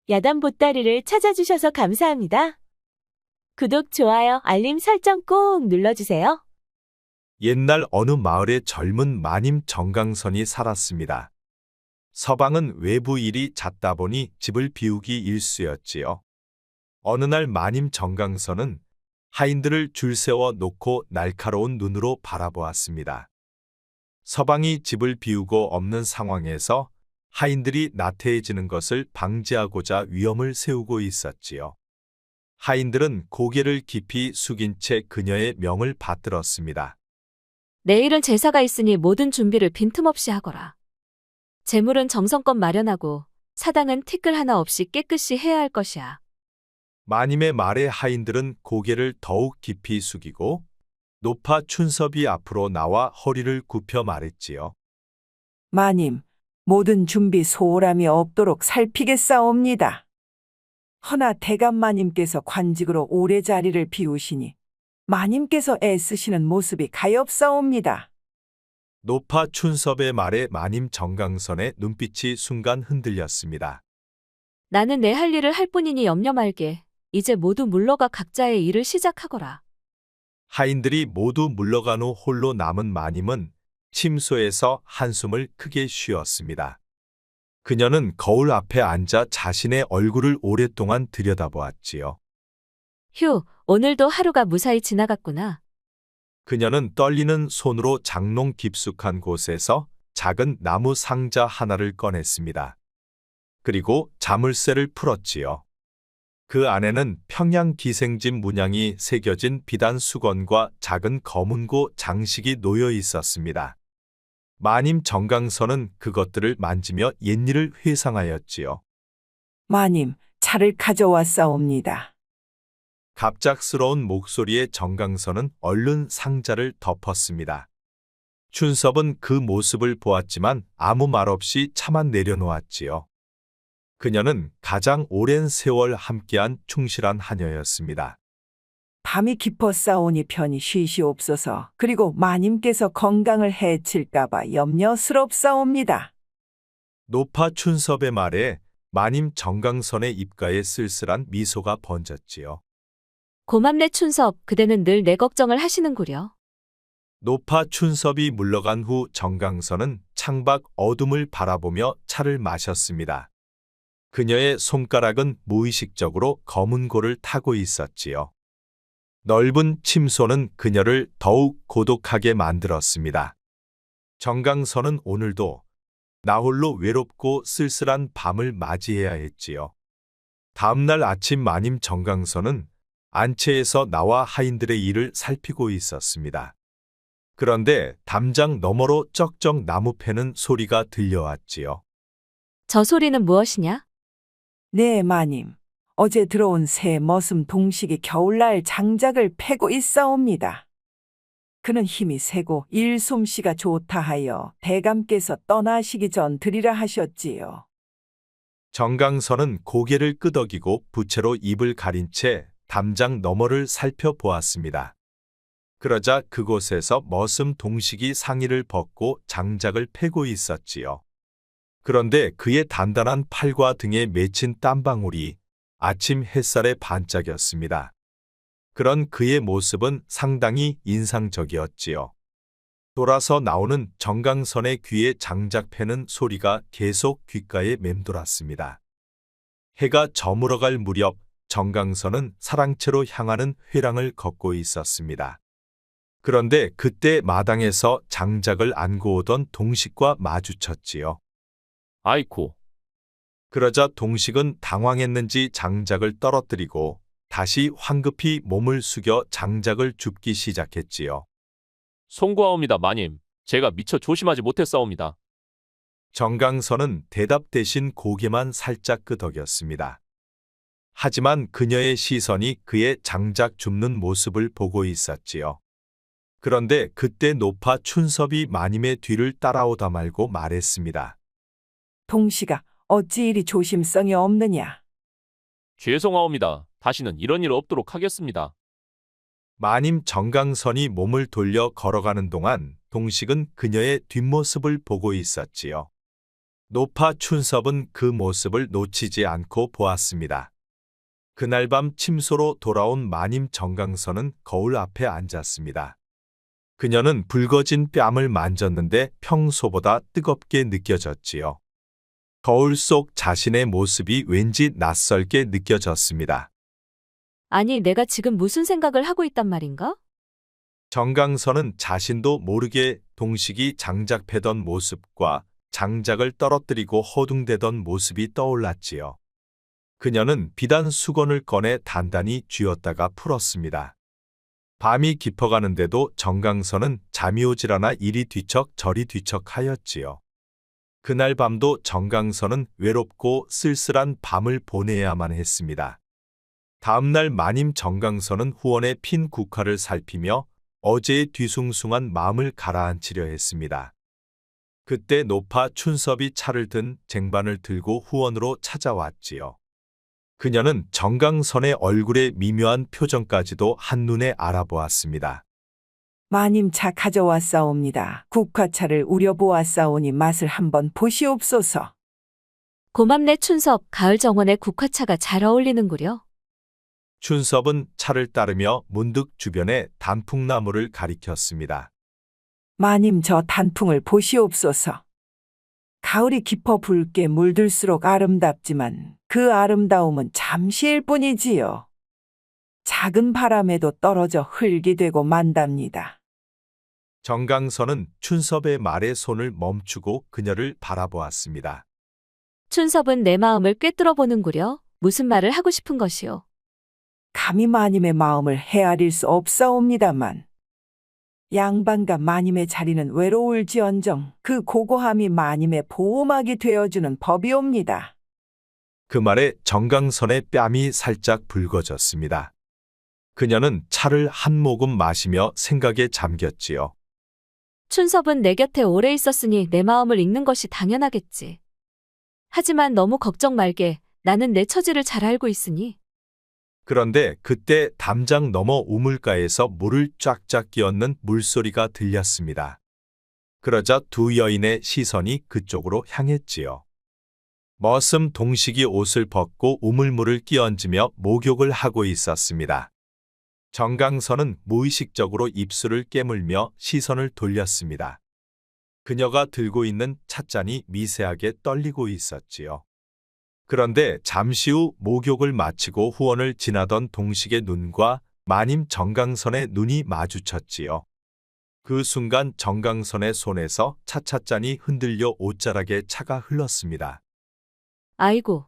야단 보따리를 찾아주셔서 감사합니다. 구독, 좋아요, 알림 설정 꼭 눌러주세요. 옛날 어느 마을에 젊은 마님 정강선이 살았습니다. 서방은 외부 일이 잦다 보니 집을 비우기 일쑤였지요. 어느 날 마님 정강선은 하인들을 줄 세워 놓고 날카로운 눈으로 바라보았습니다. 서방이 집을 비우고 없는 상황에서 하인들이 나태해지는 것을 방지하고자 위험을 세우고 있었지요. 하인들은 고개를 깊이 숙인 채 그녀의 명을 받들었습니다. 내일은 제사가 있으니 모든 준비를 빈틈없이 하거라. 재물은 정성껏 마련하고 사당은 티끌 하나 없이 깨끗이 해야 할 것이야. 마님의 말에 하인들은 고개를 더욱 깊이 숙이고 노파 춘섭이 앞으로 나와 허리를 굽혀 말했지요. 마님, 모든 준비 소홀함이 없도록 살피겠사옵니다. 허나 대감마님께서 관직으로 오래 자리를 비우시니 마님께서 애쓰시는 모습이 가엾사옵니다. 노파 춘섭의 말에 마님 정강선의 눈빛이 순간 흔들렸습니다. 나는 내 할 일을 할 뿐이니 염려 말게. 이제 모두 물러가 각자의 일을 시작하거라. 하인들이 모두 물러간 후 홀로 남은 마님은 침소에서 한숨을 크게 쉬었습니다. 그녀는 거울 앞에 앉아 자신의 얼굴을 오랫동안 들여다보았지요. 휴, 오늘도 하루가 무사히 지나갔구나. 그녀는 떨리는 손으로 장롱 깊숙한 곳에서 작은 나무 상자 하나를 꺼냈습니다. 그리고 자물쇠를 풀었지요. 그 안에는 평양 기생집 문양이 새겨진 비단 수건과 작은 검은고 장식이 놓여 있었습니다. 마님 정강선은 그것들을 만지며 옛일을 회상하였지요. 마님, 차를 가져왔사옵니다. 갑작스러운 목소리에 정강선은 얼른 상자를 덮었습니다. 춘섭은 그 모습을 보았지만 아무 말 없이 차만 내려놓았지요. 그녀는 가장 오랜 세월 함께한 충실한 하녀였습니다. 밤이 깊었사오니 편히 쉬시옵소서. 그리고 마님께서 건강을 해칠까봐 염려스럽사옵니다. 노파 춘섭의 말에 마님 정강선의 입가에 쓸쓸한 미소가 번졌지요. 고맙네 춘섭, 그대는 늘 내 걱정을 하시는구려. 노파 춘섭이 물러간 후 정강선은 창밖 어둠을 바라보며 차를 마셨습니다. 그녀의 손가락은 무의식적으로 검은 고를 타고 있었지요. 넓은 침소는 그녀를 더욱 고독하게 만들었습니다. 정강선은 오늘도 나홀로 외롭고 쓸쓸한 밤을 맞이해야 했지요. 다음날 아침 마님 정강선은 안채에서 나와 하인들의 일을 살피고 있었습니다. 그런데 담장 너머로 쩍쩍 나무 패는 소리가 들려왔지요. 저 소리는 무엇이냐? 네, 마님. 어제 들어온 새 머슴 동식이 겨울날 장작을 패고 있사옵니다. 그는 힘이 세고 일솜씨가 좋다 하여 대감께서 떠나시기 전 드리라 하셨지요. 정강선은 고개를 끄덕이고 부채로 입을 가린 채 담장 너머를 살펴보았습니다. 그러자 그곳에서 머슴 동식이 상의를 벗고 장작을 패고 있었지요. 그런데 그의 단단한 팔과 등에 맺힌 땀방울이 아침 햇살에 반짝였습니다. 그런 그의 모습은 상당히 인상적이었지요. 돌아서 나오는 정강선의 귀에 장작 패는 소리가 계속 귓가에 맴돌았습니다. 해가 저물어갈 무렵 정강선은 사랑채로 향하는 회랑을 걷고 있었습니다. 그런데 그때 마당에서 장작을 안고 오던 동식과 마주쳤지요. 아이쿠, 그러자 동식은 당황했는지 장작을 떨어뜨리고 다시 황급히 몸을 숙여 장작을 줍기 시작했지요. 송구하옵니다, 마님. 제가 미처 조심하지 못했사옵니다. 정강선은 대답 대신 고개만 살짝 끄덕였습니다. 하지만 그녀의 시선이 그의 장작 줍는 모습을 보고 있었지요. 그런데 그때 노파 춘섭이 마님의 뒤를 따라오다 말고 말했습니다. 동식아, 어찌 이리 조심성이 없느냐? 죄송하옵니다. 다시는 이런 일 없도록 하겠습니다. 마님 정강선이 몸을 돌려 걸어가는 동안 동식은 그녀의 뒷모습을 보고 있었지요. 노파 춘섭은 그 모습을 놓치지 않고 보았습니다. 그날 밤 침소로 돌아온 마님 정강선은 거울 앞에 앉았습니다. 그녀는 붉어진 뺨을 만졌는데 평소보다 뜨겁게 느껴졌지요. 거울 속 자신의 모습이 왠지 낯설게 느껴졌습니다. 아니, 내가 지금 무슨 생각을 하고 있단 말인가? 정강선은 자신도 모르게 동식이 장작 패던 모습과 장작을 떨어뜨리고 허둥대던 모습이 떠올랐지요. 그녀는 비단 수건을 꺼내 단단히 쥐었다가 풀었습니다. 밤이 깊어가는데도 정강선은 잠이 오질 않아 이리 뒤척 저리 뒤척하였지요. 그날 밤도 정강선은 외롭고 쓸쓸한 밤을 보내야만 했습니다. 다음날 마님 정강선은 후원의 핀 국화를 살피며 어제의 뒤숭숭한 마음을 가라앉히려 했습니다. 그때 노파 춘섭이 차를 든 쟁반을 들고 후원으로 찾아왔지요. 그녀는 정강선의 얼굴의 미묘한 표정까지도 한눈에 알아보았습니다. 마님 차 가져왔사옵니다. 국화차를 우려보았사오니 맛을 한번 보시옵소서. 고맙네 춘섭, 가을 정원에 국화차가 잘 어울리는구려. 춘섭은 차를 따르며 문득 주변에 단풍나무를 가리켰습니다. 마님 저 단풍을 보시옵소서. 가을이 깊어 붉게 물들수록 아름답지만 그 아름다움은 잠시일 뿐이지요. 작은 바람에도 떨어져 흙이 되고 만답니다. 정강선은 춘섭의 말에 손을 멈추고 그녀를 바라보았습니다. 춘섭은 내 마음을 꿰뚫어 보는구려. 무슨 말을 하고 싶은 것이오. 감히 마님의 마음을 헤아릴 수 없사옵니다만 양반과 마님의 자리는 외로울지언정 그 고고함이 마님의 보호막이 되어주는 법이옵니다. 그 말에 정강선의 뺨이 살짝 붉어졌습니다. 그녀는 차를 한 모금 마시며 생각에 잠겼지요. 춘섭은 내 곁에 오래 있었으니 내 마음을 읽는 것이 당연하겠지. 하지만 너무 걱정 말게. 나는 내 처지를 잘 알고 있으니. 그런데 그때 담장 너머 우물가에서 물을 쫙쫙 끼얹는 물소리가 들렸습니다. 그러자 두 여인의 시선이 그쪽으로 향했지요. 머슴 동식이 옷을 벗고 우물물을 끼얹으며 목욕을 하고 있었습니다. 정강선은 무의식적으로 입술을 깨물며 시선을 돌렸습니다. 그녀가 들고 있는 찻잔이 미세하게 떨리고 있었지요. 그런데 잠시 후 목욕을 마치고 후원을 지나던 동식의 눈과 마님 정강선의 눈이 마주쳤지요. 그 순간 정강선의 손에서 찻잔이 흔들려 옷자락에 차가 흘렀습니다. 아이고,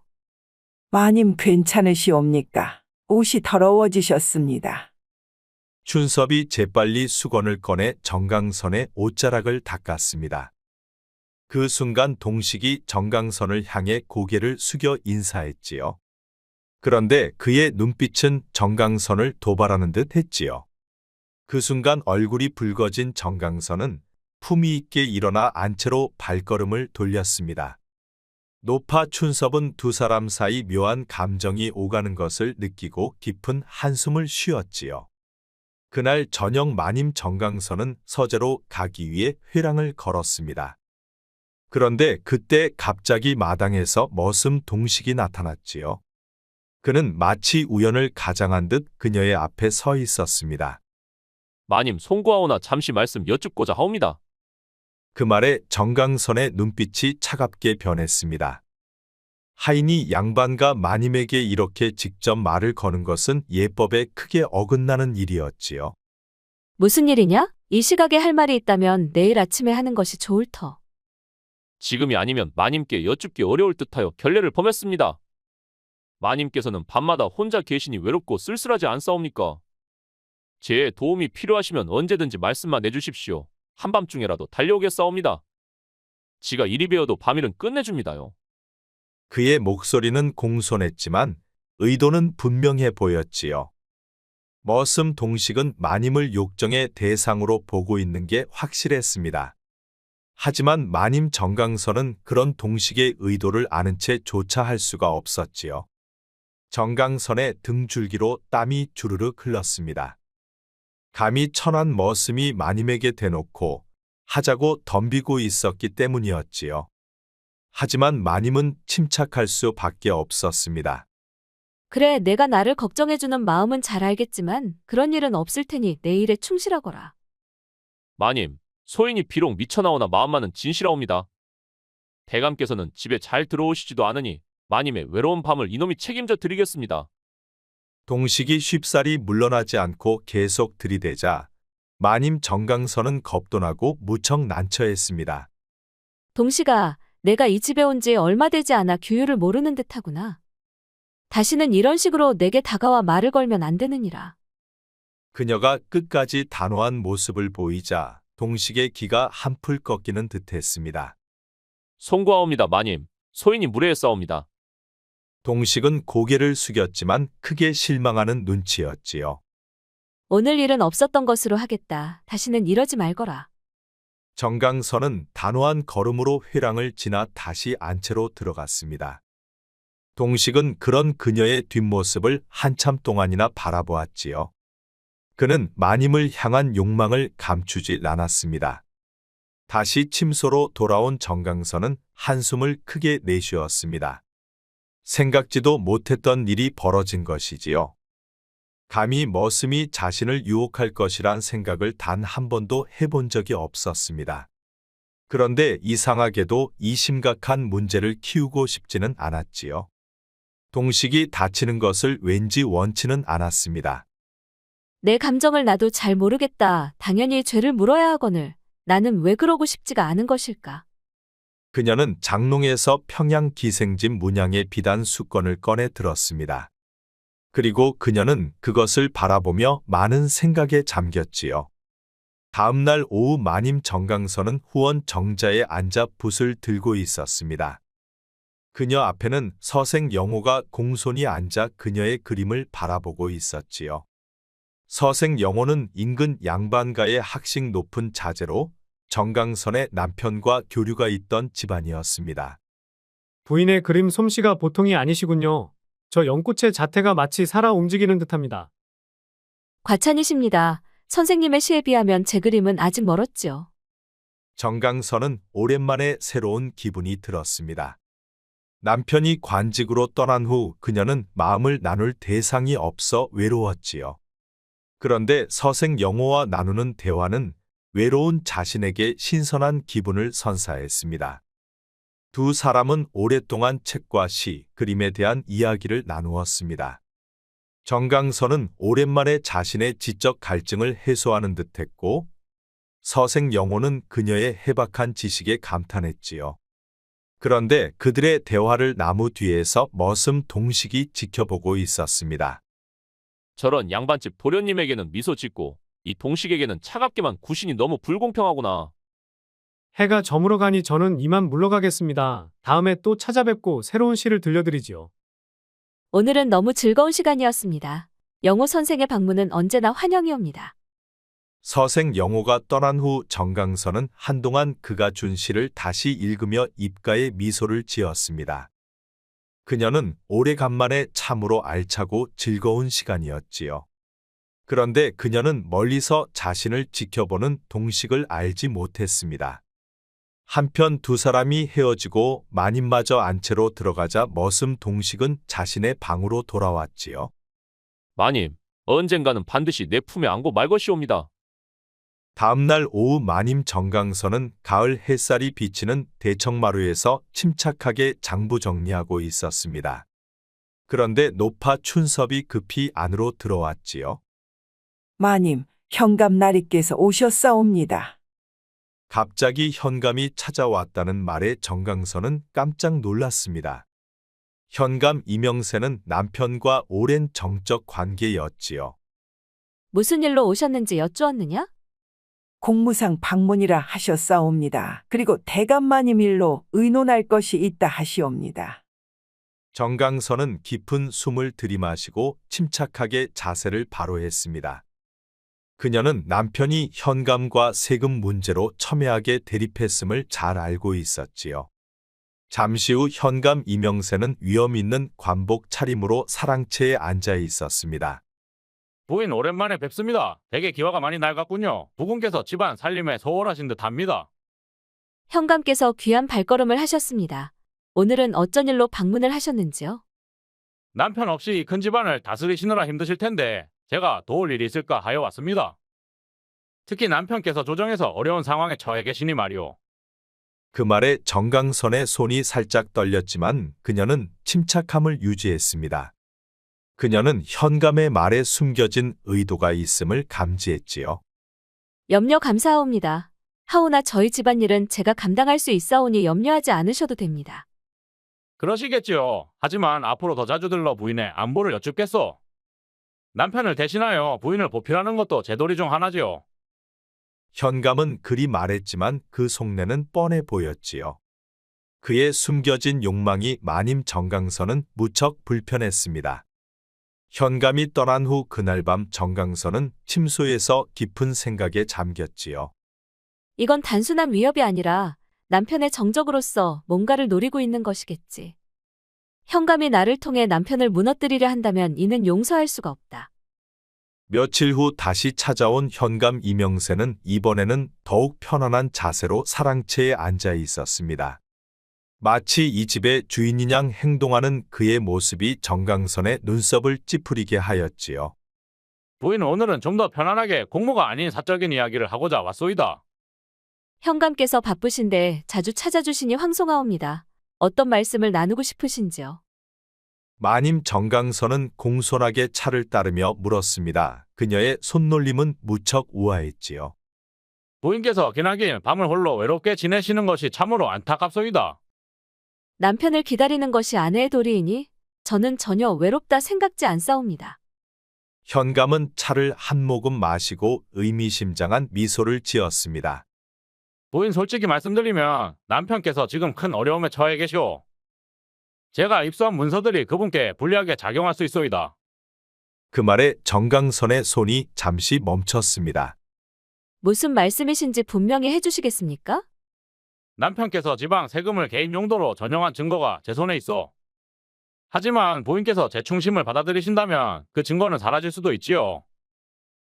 마님 괜찮으시옵니까? 옷이 더러워지셨습니다. 춘섭이 재빨리 수건을 꺼내 정강선의 옷자락을 닦았습니다. 그 순간 동식이 정강선을 향해 고개를 숙여 인사했지요. 그런데 그의 눈빛은 정강선을 도발하는 듯 했지요. 그 순간 얼굴이 붉어진 정강선은 품위 있게 일어나 안채로 발걸음을 돌렸습니다. 노파 춘섭은 두 사람 사이 묘한 감정이 오가는 것을 느끼고 깊은 한숨을 쉬었지요. 그날 저녁 마님 정강선은 서재로 가기 위해 회랑을 걸었습니다. 그런데 그때 갑자기 마당에서 머슴 동식이 나타났지요. 그는 마치 우연을 가장한 듯 그녀의 앞에 서 있었습니다. 마님 송구하오나 잠시 말씀 여쭙고자 하옵니다. 그 말에 정강선의 눈빛이 차갑게 변했습니다. 하인이 양반과 마님에게 이렇게 직접 말을 거는 것은 예법에 크게 어긋나는 일이었지요. 무슨 일이냐? 이 시각에 할 말이 있다면 내일 아침에 하는 것이 좋을 터. 지금이 아니면 마님께 여쭙기 어려울 듯하여 결례를 범했습니다. 마님께서는 밤마다 혼자 계시니 외롭고 쓸쓸하지 않사옵니까? 제 도움이 필요하시면 언제든지 말씀만 해주십시오. 한밤중에라도 달려오겠사옵니다. 지가 이리 배워도 밤일은 끝내줍니다요. 그의 목소리는 공손했지만 의도는 분명해 보였지요. 머슴 동식은 마님을 욕정의 대상으로 보고 있는 게 확실했습니다. 하지만 마님 정강선은 그런 동식의 의도를 아는 채 조차 할 수가 없었지요. 정강선의 등줄기로 땀이 주르륵 흘렀습니다. 감히 천한 머슴이 마님에게 대놓고 하자고 덤비고 있었기 때문이었지요. 하지만 마님은 침착할 수밖에 없었습니다. 그래, 내가 나를 걱정해주는 마음은 잘 알겠지만 그런 일은 없을 테니 내 일에 충실하거라. 마님, 소인이 비록 미쳐나오나 마음만은 진실하옵니다. 대감께서는 집에 잘 들어오시지도 않으니 마님의 외로운 밤을 이놈이 책임져 드리겠습니다. 동식이 쉽사리 물러나지 않고 계속 들이대자 마님 정강선은 겁도 나고 무척 난처했습니다. 동식아, 내가 이 집에 온 지 얼마 되지 않아 규율을 모르는 듯하구나. 다시는 이런 식으로 내게 다가와 말을 걸면 안 되느니라. 그녀가 끝까지 단호한 모습을 보이자 동식의 기가 한풀 꺾이는 듯했습니다. 송구하옵니다, 마님. 소인이 무례했사옵니다. 동식은 고개를 숙였지만 크게 실망하는 눈치였지요. 오늘 일은 없었던 것으로 하겠다. 다시는 이러지 말거라. 정강선은 단호한 걸음으로 회랑을 지나 다시 안채로 들어갔습니다. 동식은 그런 그녀의 뒷모습을 한참 동안이나 바라보았지요. 그는 마님을 향한 욕망을 감추지 않았습니다. 다시 침소로 돌아온 정강선은 한숨을 크게 내쉬었습니다. 생각지도 못했던 일이 벌어진 것이지요. 감히 머슴이 자신을 유혹할 것이란 생각을 단 한 번도 해본 적이 없었습니다. 그런데 이상하게도 이 심각한 문제를 키우고 싶지는 않았지요. 동식이 다치는 것을 왠지 원치는 않았습니다. 내 감정을 나도 잘 모르겠다. 당연히 죄를 물어야 하거늘 나는 왜 그러고 싶지가 않은 것일까? 그녀는 장롱에서 평양 기생집 문양의 비단 수건을 꺼내 들었습니다. 그리고 그녀는 그것을 바라보며 많은 생각에 잠겼지요. 다음 날 오후 마님 정강선은 후원 정자에 앉아 붓을 들고 있었습니다. 그녀 앞에는 서생 영호가 공손히 앉아 그녀의 그림을 바라보고 있었지요. 서생 영호는 인근 양반가의 학식 높은 자제로 정강선의 남편과 교류가 있던 집안이었습니다. 부인의 그림 솜씨가 보통이 아니시군요. 저 연꽃의 자태가 마치 살아 움직이는 듯합니다. 과찬이십니다. 선생님의 시에 비하면 제 그림은 아직 멀었지요. 정강선은 오랜만에 새로운 기분이 들었습니다. 남편이 관직으로 떠난 후 그녀는 마음을 나눌 대상이 없어 외로웠지요. 그런데 서생 영호와 나누는 대화는 외로운 자신에게 신선한 기분을 선사했습니다. 두 사람은 오랫동안 책과 시, 그림에 대한 이야기를 나누었습니다. 정강선은 오랜만에 자신의 지적 갈증을 해소하는 듯했고 서생 영호는 그녀의 해박한 지식에 감탄했지요. 그런데 그들의 대화를 나무 뒤에서 머슴 동식이 지켜보고 있었습니다. 저런 양반집 도련님에게는 미소 짓고 이 동식에게는 차갑게만 구신이 너무 불공평하구나. 해가 저물어 가니 저는 이만 물러가겠습니다. 다음에 또 찾아뵙고 새로운 시를 들려드리지요. 오늘은 너무 즐거운 시간이었습니다. 영호 선생의 방문은 언제나 환영이옵니다. 서생 영호가 떠난 후 정강선은 한동안 그가 준 시를 다시 읽으며 입가에 미소를 지었습니다. 그녀는 오래간만에 참으로 알차고 즐거운 시간이었지요. 그런데 그녀는 멀리서 자신을 지켜보는 동식을 알지 못했습니다. 한편 두 사람이 헤어지고 마님마저 안채로 들어가자 머슴 동식은 자신의 방으로 돌아왔지요. 마님, 언젠가는 반드시 내 품에 안고 말 것이옵니다. 다음 날 오후 마님 정강선은 가을 햇살이 비치는 대청마루에서 침착하게 장부 정리하고 있었습니다. 그런데 노파 춘섭이 급히 안으로 들어왔지요. 마님, 현감나리께서 오셨사옵니다. 갑자기 현감이 찾아왔다는 말에 정강선은 깜짝 놀랐습니다. 현감 이명세는 남편과 오랜 정적 관계였지요. 무슨 일로 오셨는지 여쭈었느냐? 공무상 방문이라 하셨사옵니다. 그리고 대감마님 일로 의논할 것이 있다 하시옵니다. 정강선은 깊은 숨을 들이마시고 침착하게 자세를 바로 했습니다. 그녀는 남편이 현감과 세금 문제로 첨예하게 대립했음을 잘 알고 있었지요. 잠시 후 현감 이명세는 위험 있는 관복 차림으로 사랑채에 앉아 있었습니다. 부인 오랜만에 뵙습니다. 되게 기화가 많이 낡았군요. 부군께서 집안 살림에 소홀하신 듯합니다. 현감께서 귀한 발걸음을 하셨습니다. 오늘은 어쩐 일로 방문을 하셨는지요? 남편 없이 큰 집안을 다스리시느라 힘드실 텐데 제가 도울 일이 있을까 하여 왔습니다. 특히 남편께서 조정에서 어려운 상황에 처해 계시니 말이오. 그 말에 정강선의 손이 살짝 떨렸지만 그녀는 침착함을 유지했습니다. 그녀는 현감의 말에 숨겨진 의도가 있음을 감지했지요. 염려 감사하옵니다. 하오나 저희 집안일은 제가 감당할 수 있사오니 염려하지 않으셔도 됩니다. 그러시겠지요. 하지만 앞으로 더 자주 들러 부인의 안부를 여쭙겠소. 남편을 대신하여 부인을 보필하는 것도 제 도리 중 하나지요. 현감은 그리 말했지만 그 속내는 뻔해 보였지요. 그의 숨겨진 욕망이 마님 정강선은 무척 불편했습니다. 현감이 떠난 후 그날 밤 정강선은 침소에서 깊은 생각에 잠겼지요. 이건 단순한 위협이 아니라 남편의 정적으로서 뭔가를 노리고 있는 것이겠지. 현감이 나를 통해 남편을 무너뜨리려 한다면 이는 용서할 수가 없다. 며칠 후 다시 찾아온 현감 이명세는 이번에는 더욱 편안한 자세로 사랑채에 앉아 있었습니다. 마치 이 집의 주인인 양 행동하는 그의 모습이 정강선의 눈썹을 찌푸리게 하였지요. 부인 오늘은 좀 더 편안하게 공무가 아닌 사적인 이야기를 하고자 왔소이다. 현감께서 바쁘신데 자주 찾아주시니 황송하옵니다. 어떤 말씀을 나누고 싶으신지요? 마님 정강선은 공손하게 차를 따르며 물었습니다. 그녀의 손놀림은 무척 우아했지요. 부인께서 기나긴 밤을 홀로 외롭게 지내시는 것이 참으로 안타깝소이다. 남편을 기다리는 것이 아내의 도리이니 저는 전혀 외롭다 생각지 않사옵니다. 현감은 차를 한 모금 마시고 의미심장한 미소를 지었습니다. 부인 솔직히 말씀드리면 남편께서 지금 큰 어려움에 처해 계시오. 제가 입수한 문서들이 그분께 불리하게 작용할 수 있소이다. 그 말에 정강선의 손이 잠시 멈췄습니다. 무슨 말씀이신지 분명히 해주시겠습니까? 남편께서 지방 세금을 개인 용도로 전용한 증거가 제 손에 있어. 하지만 부인께서 제 충심을 받아들이신다면 그 증거는 사라질 수도 있지요.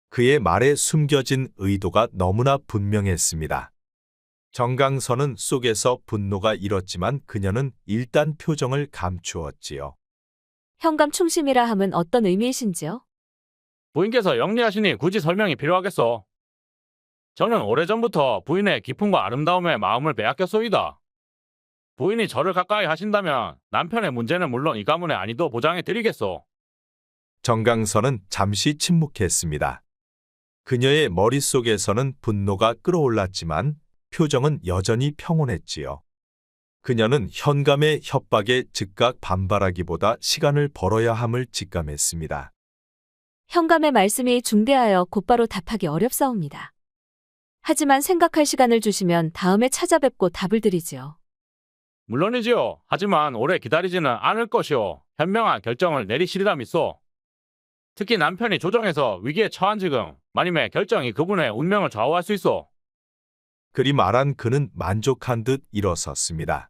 그의 말에 숨겨진 의도가 너무나 분명했습니다. 정강선은 속에서 분노가 일었지만 그녀는 일단 표정을 감추었지요. 현감 충심이라 함은 어떤 의미이신지요? 부인께서 영리하시니 굳이 설명이 필요하겠소. 저는 오래전부터 부인의 기품과 아름다움에 마음을 빼앗겼소이다. 부인이 저를 가까이 하신다면 남편의 문제는 물론 이 가문의 안위도 보장해 드리겠소. 정강선은 잠시 침묵했습니다. 그녀의 머릿속에서는 분노가 끓어올랐지만 표정은 여전히 평온했지요. 그녀는 현감의 협박에 즉각 반발하기보다 시간을 벌어야 함을 직감했습니다. 현감의 말씀이 중대하여 곧바로 답하기 어렵사옵니다. 하지만 생각할 시간을 주시면 다음에 찾아뵙고 답을 드리지요. 물론이지요. 하지만 오래 기다리지는 않을 것이오. 현명한 결정을 내리시리라 믿소. 특히 남편이 조정에서 위기에 처한 지금 마님의 결정이 그분의 운명을 좌우할 수 있어. 그리 말한 그는 만족한 듯 일어섰습니다.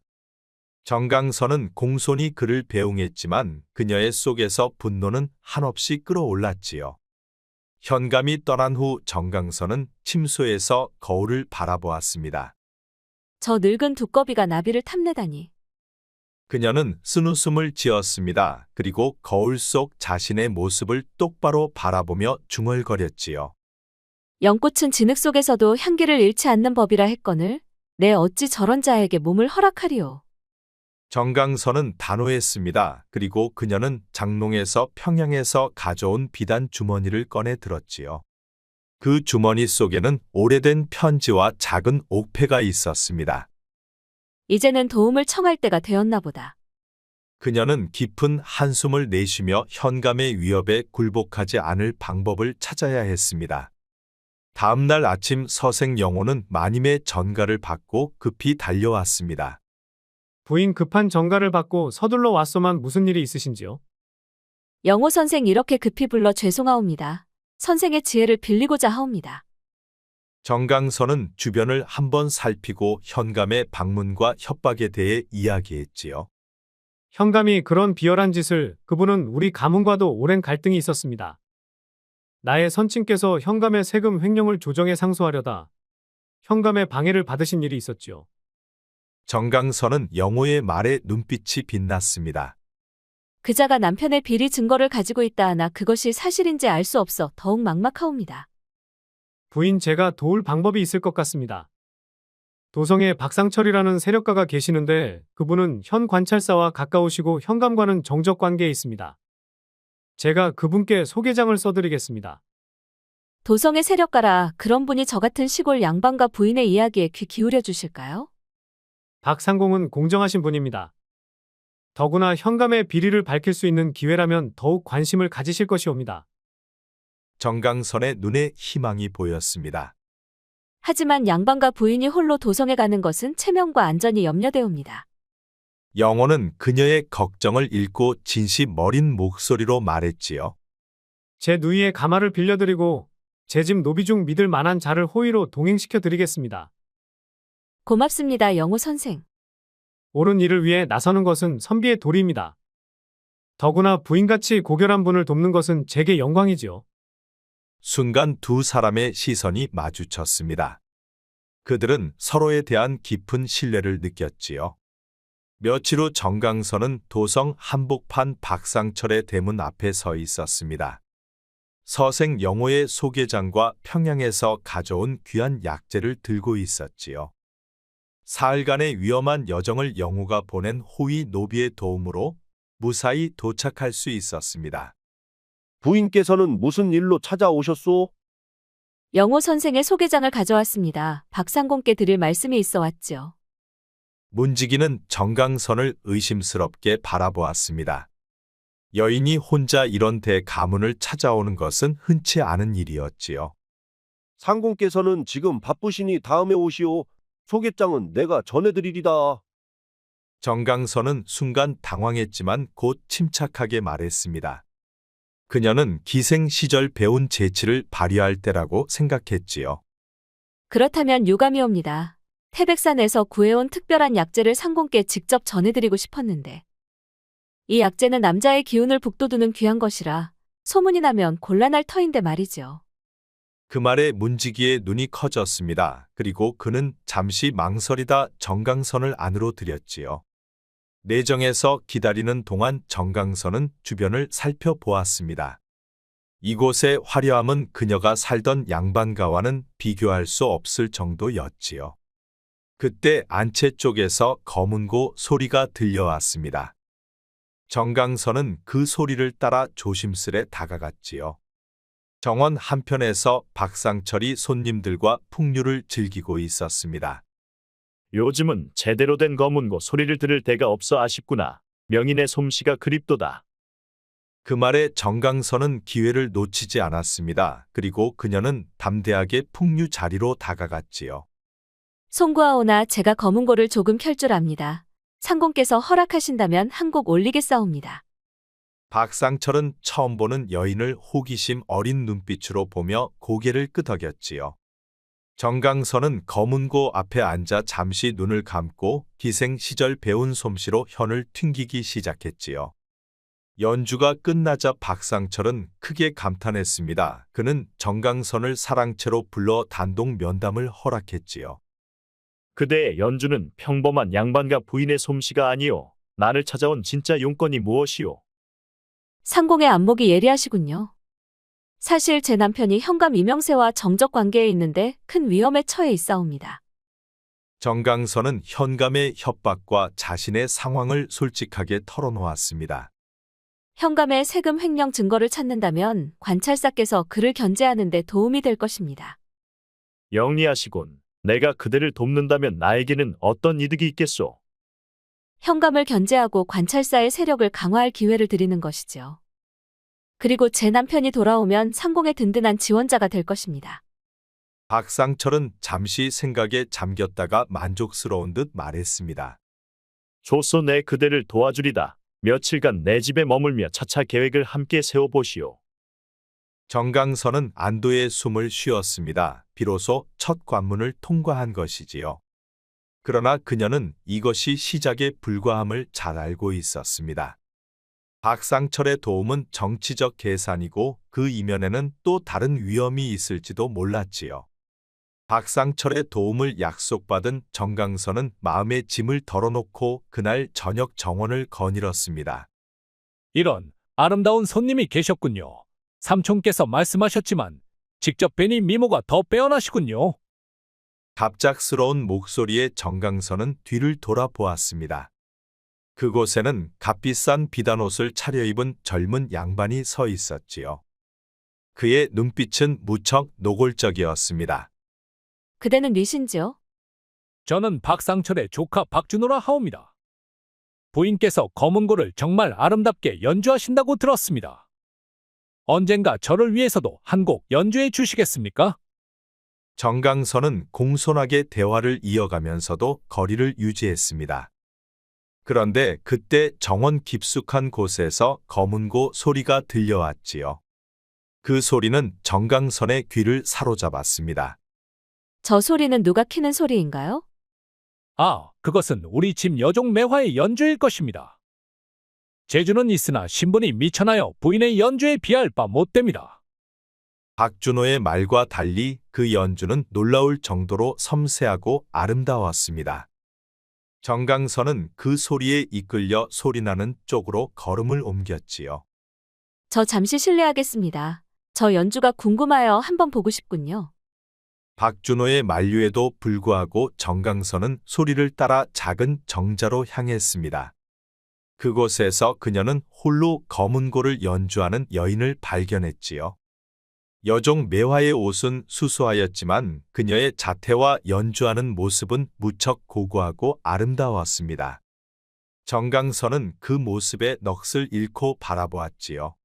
정강선은 공손히 그를 배웅했지만 그녀의 속에서 분노는 한없이 끓어올랐지요. 현감이 떠난 후 정강선은 침소에서 거울을 바라보았습니다. 저 늙은 두꺼비가 나비를 탐내다니. 그녀는 쓴웃음을 지었습니다. 그리고 거울 속 자신의 모습을 똑바로 바라보며 중얼거렸지요. 연꽃은 진흙 속에서도 향기를 잃지 않는 법이라 했거늘 내 어찌 저런 자에게 몸을 허락하리오. 정강선은 단호했습니다. 그리고 그녀는 장롱에서 평양에서 가져온 비단 주머니를 꺼내 들었지요. 그 주머니 속에는 오래된 편지와 작은 옥패가 있었습니다. 이제는 도움을 청할 때가 되었나 보다. 그녀는 깊은 한숨을 내쉬며 현감의 위협에 굴복하지 않을 방법을 찾아야 했습니다. 다음 날 아침 서생 영호는 마님의 전가를 받고 급히 달려왔습니다. 부인 급한 전가를 받고 서둘러 왔소만 무슨 일이 있으신지요? 영호 선생 이렇게 급히 불러 죄송하옵니다. 선생의 지혜를 빌리고자 하옵니다. 정강선은 주변을 한번 살피고 현감의 방문과 협박에 대해 이야기했지요. 현감이 그런 비열한 짓을 그분은 우리 가문과도 오랜 갈등이 있었습니다. 나의 선친께서 현감의 세금 횡령을 조정에 상소하려다 현감의 방해를 받으신 일이 있었지요. 정강선은 영호의 말에 눈빛이 빛났습니다. 그자가 남편의 비리 증거를 가지고 있다 하나 그것이 사실인지 알 수 없어 더욱 막막하옵니다. 부인 제가 도울 방법이 있을 것 같습니다. 도성에 박상철이라는 세력가가 계시는데 그분은 현 관찰사와 가까우시고 현감과는 정적 관계에 있습니다. 제가 그분께 소개장을 써드리겠습니다. 도성의 세력가라 그런 분이 저 같은 시골 양반과 부인의 이야기에 귀 기울여 주실까요? 박상공은 공정하신 분입니다. 더구나 현감의 비리를 밝힐 수 있는 기회라면 더욱 관심을 가지실 것이옵니다. 정강선의 눈에 희망이 보였습니다. 하지만 양반과 부인이 홀로 도성에 가는 것은 체면과 안전이 염려되옵니다. 영호는 그녀의 걱정을 읽고 진심 어린 목소리로 말했지요. 제 누이의 가마를 빌려드리고 제 집 노비 중 믿을 만한 자를 호의로 동행시켜 드리겠습니다. 고맙습니다, 영호 선생. 옳은 일을 위해 나서는 것은 선비의 도리입니다. 더구나 부인같이 고결한 분을 돕는 것은 제게 영광이지요. 순간 두 사람의 시선이 마주쳤습니다. 그들은 서로에 대한 깊은 신뢰를 느꼈지요. 며칠 후 정강선은 도성 한복판 박상철의 대문 앞에 서 있었습니다. 서생 영호의 소개장과 평양에서 가져온 귀한 약재를 들고 있었지요. 사흘간의 위험한 여정을 영호가 보낸 호위 노비의 도움으로 무사히 도착할 수 있었습니다. 부인께서는 무슨 일로 찾아오셨소? 영호 선생의 소개장을 가져왔습니다. 박상공께 드릴 말씀이 있어 왔지요. 문지기는 정강선을 의심스럽게 바라보았습니다. 여인이 혼자 이런 대가문을 찾아오는 것은 흔치 않은 일이었지요. 상공께서는 지금 바쁘시니 다음에 오시오. 소개장은 내가 전해드리리다. 정강선은 순간 당황했지만 곧 침착하게 말했습니다. 그녀는 기생 시절 배운 재치를 발휘할 때라고 생각했지요. 그렇다면 유감이옵니다. 태백산에서 구해온 특별한 약재를 상공께 직접 전해드리고 싶었는데 이 약재는 남자의 기운을 북돋우는 귀한 것이라 소문이 나면 곤란할 터인데 말이죠. 그 말에 문지기의 눈이 커졌습니다. 그리고 그는 잠시 망설이다 정강선을 안으로 들였지요. 내정에서 기다리는 동안 정강선은 주변을 살펴보았습니다. 이곳의 화려함은 그녀가 살던 양반가와는 비교할 수 없을 정도였지요. 그때 안채 쪽에서 검은고 소리가 들려왔습니다. 정강선은 그 소리를 따라 조심스레 다가갔지요. 정원 한편에서 박상철이 손님들과 풍류를 즐기고 있었습니다. 요즘은 제대로 된 검은고 소리를 들을 데가 없어 아쉽구나. 명인의 솜씨가 그립도다. 그 말에 정강선은 기회를 놓치지 않았습니다. 그리고 그녀는 담대하게 풍류 자리로 다가갔지요. 송구하오나 제가 검은고를 조금 켤 줄 압니다. 상공께서 허락하신다면 한 곡 올리겠사옵니다. 박상철은 처음 보는 여인을 호기심 어린 눈빛으로 보며 고개를 끄덕였지요. 정강선은 검은고 앞에 앉아 잠시 눈을 감고 기생 시절 배운 솜씨로 현을 튕기기 시작했지요. 연주가 끝나자 박상철은 크게 감탄했습니다. 그는 정강선을 사랑채로 불러 단독 면담을 허락했지요. 그대의 연주는 평범한 양반과 부인의 솜씨가 아니오. 나를 찾아온 진짜 용건이 무엇이오? 상공의 안목이 예리하시군요. 사실 제 남편이 현감 이명세와 정적 관계에 있는데 큰 위험에 처해 있사옵니다. 정강선은 현감의 협박과 자신의 상황을 솔직하게 털어놓았습니다. 현감의 세금 횡령 증거를 찾는다면 관찰사께서 그를 견제하는 데 도움이 될 것입니다. 영리하시군. 내가 그대를 돕는다면 나에게는 어떤 이득이 있겠소? 현감을 견제하고 관찰사의 세력을 강화할 기회를 드리는 것이죠. 그리고 제 남편이 돌아오면 상공의 든든한 지원자가 될 것입니다. 박상철은 잠시 생각에 잠겼다가 만족스러운 듯 말했습니다. 좋소, 내 그대를 도와주리다. 며칠간 내 집에 머물며 차차 계획을 함께 세워보시오. 정강선은 안도의 숨을 쉬었습니다. 비로소 첫 관문을 통과한 것이지요. 그러나 그녀는 이것이 시작에 불과함을 잘 알고 있었습니다. 박상철의 도움은 정치적 계산이고 그 이면에는 또 다른 위험이 있을지도 몰랐지요. 박상철의 도움을 약속받은 정강선은 마음의 짐을 덜어놓고 그날 저녁 정원을 거닐었습니다. 이런 아름다운 손님이 계셨군요. 삼촌께서 말씀하셨지만 직접 뵈니 미모가 더 빼어나시군요. 갑작스러운 목소리에 정강선은 뒤를 돌아보았습니다. 그곳에는 값비싼 비단옷을 차려입은 젊은 양반이 서 있었지요. 그의 눈빛은 무척 노골적이었습니다. 그대는 누신지요? 저는 박상철의 조카 박준호라 하옵니다. 부인께서 검은고를 정말 아름답게 연주하신다고 들었습니다. 언젠가 저를 위해서도 한 곡 연주해 주시겠습니까? 정강선은 공손하게 대화를 이어가면서도 거리를 유지했습니다. 그런데 그때 정원 깊숙한 곳에서 검은고 소리가 들려왔지요. 그 소리는 정강선의 귀를 사로잡았습니다. 저 소리는 누가 키는 소리인가요? 아, 그것은 우리 집 여종 매화의 연주일 것입니다. 재주는 있으나 신분이 미천하여 부인의 연주에 비할 바 못됩니다. 박준호의 말과 달리 그 연주는 놀라울 정도로 섬세하고 아름다웠습니다. 정강선은 그 소리에 이끌려 소리나는 쪽으로 걸음을 옮겼지요. 저 잠시 실례하겠습니다. 저 연주가 궁금하여 한번 보고 싶군요. 박준호의 만류에도 불구하고 정강선은 소리를 따라 작은 정자로 향했습니다. 그곳에서 그녀는 홀로 검은고를 연주하는 여인을 발견했지요. 여종 매화의 옷은 수수하였지만 그녀의 자태와 연주하는 모습은 무척 고고하고 아름다웠습니다. 정강선은 그 모습에 넋을 잃고 바라보았지요.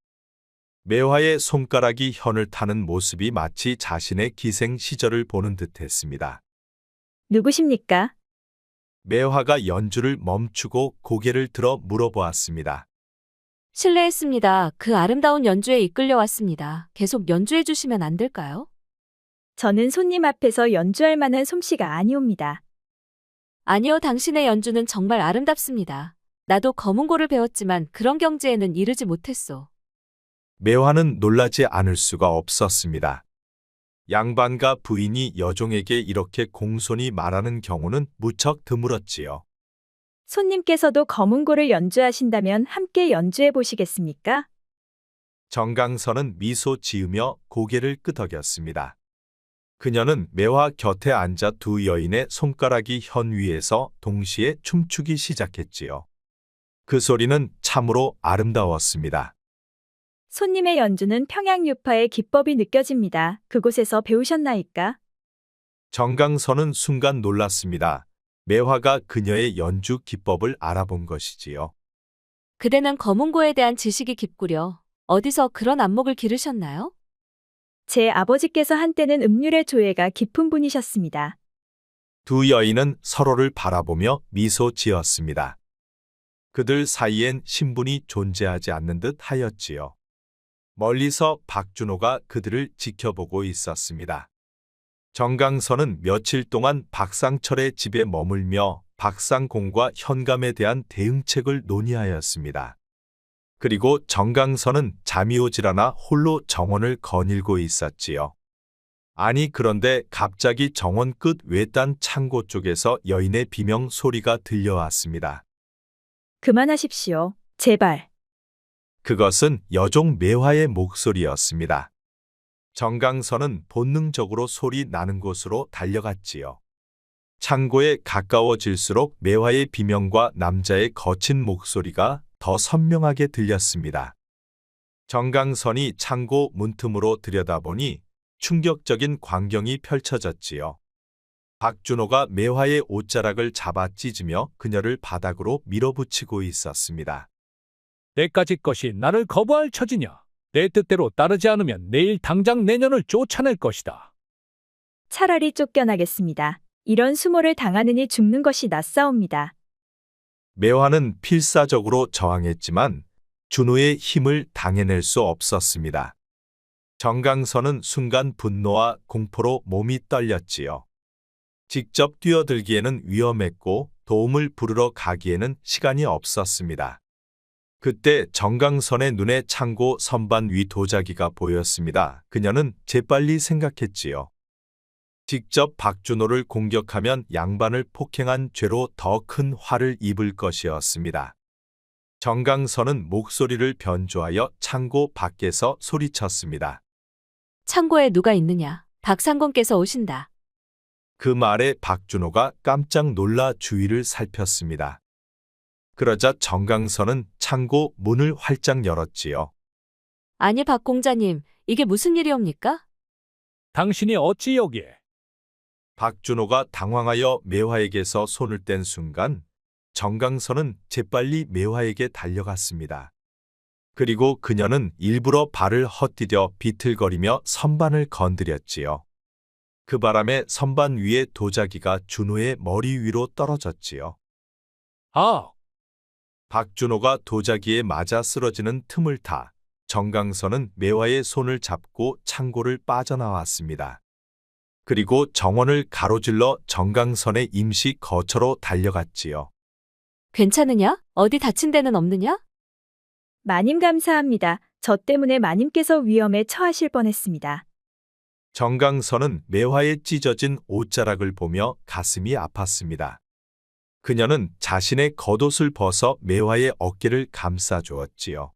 매화의 손가락이 현을 타는 모습이 마치 자신의 기생 시절을 보는 듯했습니다. 누구십니까? 매화가 연주를 멈추고 고개를 들어 물어보았습니다. 실례했습니다. 그 아름다운 연주에 이끌려 왔습니다. 계속 연주해 주시면 안 될까요? 저는 손님 앞에서 연주할 만한 솜씨가 아니옵니다. 아니요, 당신의 연주는 정말 아름답습니다. 나도 검은고를 배웠지만 그런 경지에는 이르지 못했소. 매화는 놀라지 않을 수가 없었습니다. 양반과 부인이 여종에게 이렇게 공손히 말하는 경우는 무척 드물었지요. 손님께서도 검은고를 연주하신다면 함께 연주해 보시겠습니까? 정강선은 미소 지으며 고개를 끄덕였습니다. 그녀는 매화 곁에 앉아 두 여인의 손가락이 현 위에서 동시에 춤추기 시작했지요. 그 소리는 참으로 아름다웠습니다. 손님의 연주는 평양유파의 기법이 느껴집니다. 그곳에서 배우셨나이까? 정강선은 순간 놀랐습니다. 매화가 그녀의 연주 기법을 알아본 것이지요. 그대는 검은고에 대한 지식이 깊구려. 어디서 그런 안목을 기르셨나요? 제 아버지께서 한때는 음률의 조예가 깊은 분이셨습니다. 두 여인은 서로를 바라보며 미소 지었습니다. 그들 사이엔 신분이 존재하지 않는 듯 하였지요. 멀리서 박준호가 그들을 지켜보고 있었습니다. 정강선은 며칠 동안 박상철의 집에 머물며 박상공과 현감에 대한 대응책을 논의하였습니다. 그리고 정강선은 잠이 오질 않아 홀로 정원을 거닐고 있었지요. 아니 그런데 갑자기 정원 끝 외딴 창고 쪽에서 여인의 비명 소리가 들려왔습니다. 그만하십시오. 제발. 그것은 여종 매화의 목소리였습니다. 정강선은 본능적으로 소리 나는 곳으로 달려갔지요. 창고에 가까워질수록 매화의 비명과 남자의 거친 목소리가 더 선명하게 들렸습니다. 정강선이 창고 문틈으로 들여다보니 충격적인 광경이 펼쳐졌지요. 박준호가 매화의 옷자락을 잡아 찢으며 그녀를 바닥으로 밀어붙이고 있었습니다. 때까지 것이 나를 거부할 처지냐? 내 뜻대로 따르지 않으면 내일 당장 내년을 쫓아낼 것이다. 차라리 쫓겨나겠습니다. 이런 수모를 당하느니 죽는 것이 낫사옵니다. 매화는 필사적으로 저항했지만 준호의 힘을 당해낼 수 없었습니다. 정강선은 순간 분노와 공포로 몸이 떨렸지요. 직접 뛰어들기에는 위험했고 도움을 부르러 가기에는 시간이 없었습니다. 그때 정강선의 눈에 창고 선반 위 도자기가 보였습니다. 그녀는 재빨리 생각했지요. 직접 박준호를 공격하면 양반을 폭행한 죄로 더 큰 화를 입을 것이었습니다. 정강선은 목소리를 변조하여 창고 밖에서 소리쳤습니다. 창고에 누가 있느냐? 박상공께서 오신다. 그 말에 박준호가 깜짝 놀라 주위를 살폈습니다. 그러자 정강선은 창고 문을 활짝 열었지요. 아니 박 공자님, 이게 무슨 일이옵니까? 당신이 어찌 여기에? 박준호가 당황하여 매화에게서 손을 뗀 순간 정강선은 재빨리 매화에게 달려갔습니다. 그리고 그녀는 일부러 발을 헛디뎌 비틀거리며 선반을 건드렸지요. 그 바람에 선반 위에 도자기가 준호의 머리 위로 떨어졌지요. 아, 박준호가 도자기에 맞아 쓰러지는 틈을 타 정강선은 매화의 손을 잡고 창고를 빠져나왔습니다. 그리고 정원을 가로질러 정강선의 임시 거처로 달려갔지요. 괜찮으냐? 어디 다친 데는 없느냐? 마님 감사합니다. 저 때문에 마님께서 위험에 처하실 뻔했습니다. 정강선은 매화에 찢어진 옷자락을 보며 가슴이 아팠습니다. 그녀는 자신의 겉옷을 벗어 매화의 어깨를 감싸주었지요.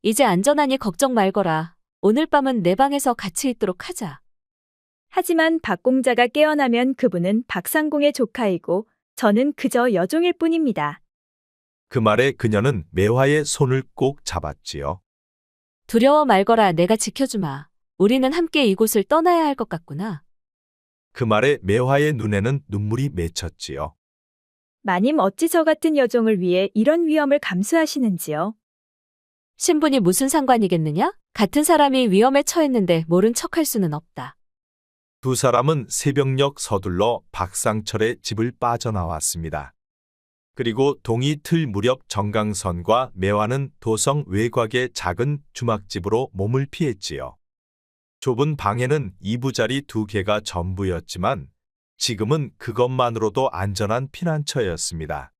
이제 안전하니 걱정 말거라. 오늘 밤은 내 방에서 같이 있도록 하자. 하지만 박공자가 깨어나면 그분은 박상공의 조카이고 저는 그저 여종일 뿐입니다. 그 말에 그녀는 매화의 손을 꼭 잡았지요. 두려워 말거라. 내가 지켜주마. 우리는 함께 이곳을 떠나야 할 것 같구나. 그 말에 매화의 눈에는 눈물이 맺혔지요. 마님 어찌 저 같은 여종을 위해 이런 위험을 감수하시는지요? 신분이 무슨 상관이겠느냐? 같은 사람이 위험에 처했는데 모른 척할 수는 없다. 두 사람은 새벽녘 서둘러 박상철의 집을 빠져나왔습니다. 그리고 동이 틀 무렵 정강선과 매화는 도성 외곽의 작은 주막집으로 몸을 피했지요. 좁은 방에는 이부자리 2개가 전부였지만 지금은 그것만으로도 안전한 피난처였습니다.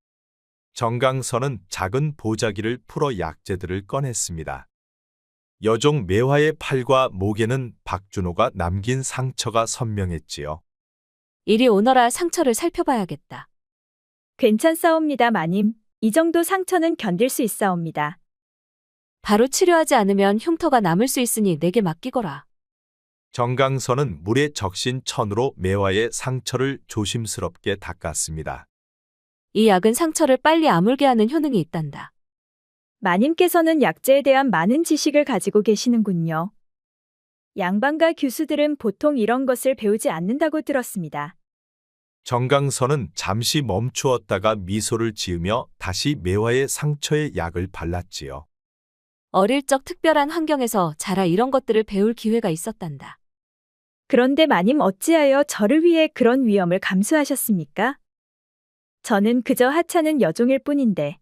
정강선은 작은 보자기를 풀어 약재들을 꺼냈습니다. 여종 매화의 팔과 목에는 박준호가 남긴 상처가 선명했지요. 이리 오너라. 상처를 살펴봐야겠다. 괜찮사옵니다, 마님. 이 정도 상처는 견딜 수 있사옵니다. 바로 치료하지 않으면 흉터가 남을 수 있으니 내게 맡기거라. 정강선은 물에 적신 천으로 매화의 상처를 조심스럽게 닦았습니다. 이 약은 상처를 빨리 아물게 하는 효능이 있단다. 마님께서는 약재에 대한 많은 지식을 가지고 계시는군요. 양반과 교수들은 보통 이런 것을 배우지 않는다고 들었습니다. 정강선은 잠시 멈추었다가 미소를 지으며 다시 매화의 상처에 약을 발랐지요. 어릴 적 특별한 환경에서 자라 이런 것들을 배울 기회가 있었단다. 그런데 마님 어찌하여 저를 위해 그런 위험을 감수하셨습니까? 저는 그저 하찮은 여종일 뿐인데.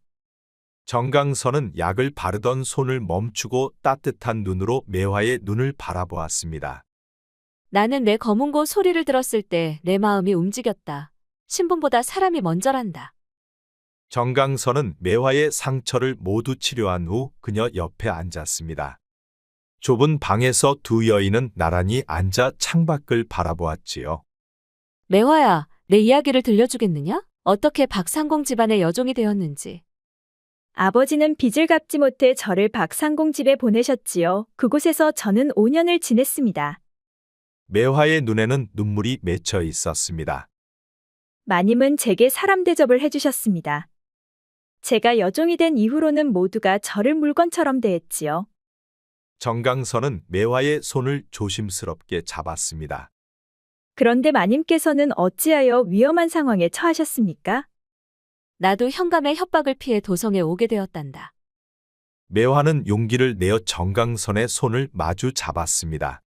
정강선은 약을 바르던 손을 멈추고 따뜻한 눈으로 매화의 눈을 바라보았습니다. 나는 내 검은고 소리를 들었을 때 내 마음이 움직였다. 신분보다 사람이 먼저란다. 정강선은 매화의 상처를 모두 치료한 후 그녀 옆에 앉았습니다. 좁은 방에서 두 여인은 나란히 앉아 창밖을 바라보았지요. 매화야, 내 이야기를 들려주겠느냐? 어떻게 박상공 집안의 여종이 되었는지. 아버지는 빚을 갚지 못해 저를 박상공 집에 보내셨지요. 그곳에서 저는 5년을 지냈습니다. 매화의 눈에는 눈물이 맺혀 있었습니다. 마님은 제게 사람 대접을 해주셨습니다. 제가 여종이 된 이후로는 모두가 저를 물건처럼 대했지요. 정강선은 매화의 손을 조심스럽게 잡았습니다. 그런데 마님께서는 어찌하여 위험한 상황에 처하셨습니까? 나도 현감의 협박을 피해 도성에 오게 되었단다. 매화는 용기를 내어 정강선의 손을 마주 잡았습니다.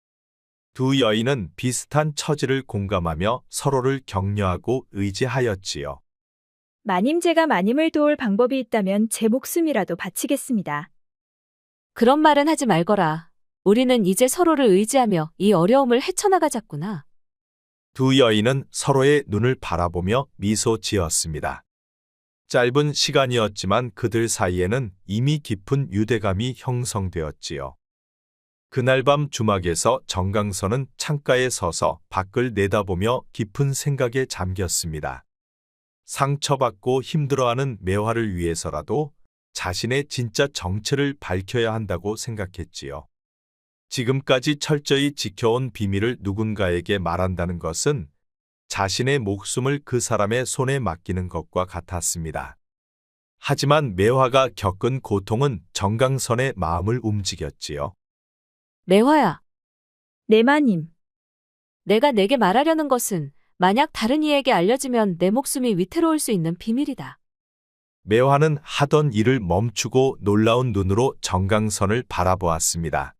두 여인은 비슷한 처지를 공감하며 서로를 격려하고 의지하였지요. 마님, 제가 마님을 도울 방법이 있다면 제 목숨이라도 바치겠습니다. 그런 말은 하지 말거라. 우리는 이제 서로를 의지하며 이 어려움을 헤쳐나가자꾸나. 두 여인은 서로의 눈을 바라보며 미소 지었습니다. 짧은 시간이었지만 그들 사이에는 이미 깊은 유대감이 형성되었지요. 그날 밤 주막에서 정강선은 창가에 서서 밖을 내다보며 깊은 생각에 잠겼습니다. 상처받고 힘들어하는 매화를 위해서라도 자신의 진짜 정체를 밝혀야 한다고 생각했지요. 지금까지 철저히 지켜온 비밀을 누군가에게 말한다는 것은 자신의 목숨을 그 사람의 손에 맡기는 것과 같았습니다. 하지만 매화가 겪은 고통은 정강선의 마음을 움직였지요. 매화야, 네, 마님. 내가 내게 말하려는 것은 만약 다른 이에게 알려지면 내 목숨이 위태로울 수 있는 비밀이다. 매화는 하던 일을 멈추고 놀라운 눈으로 정강선을 바라보았습니다.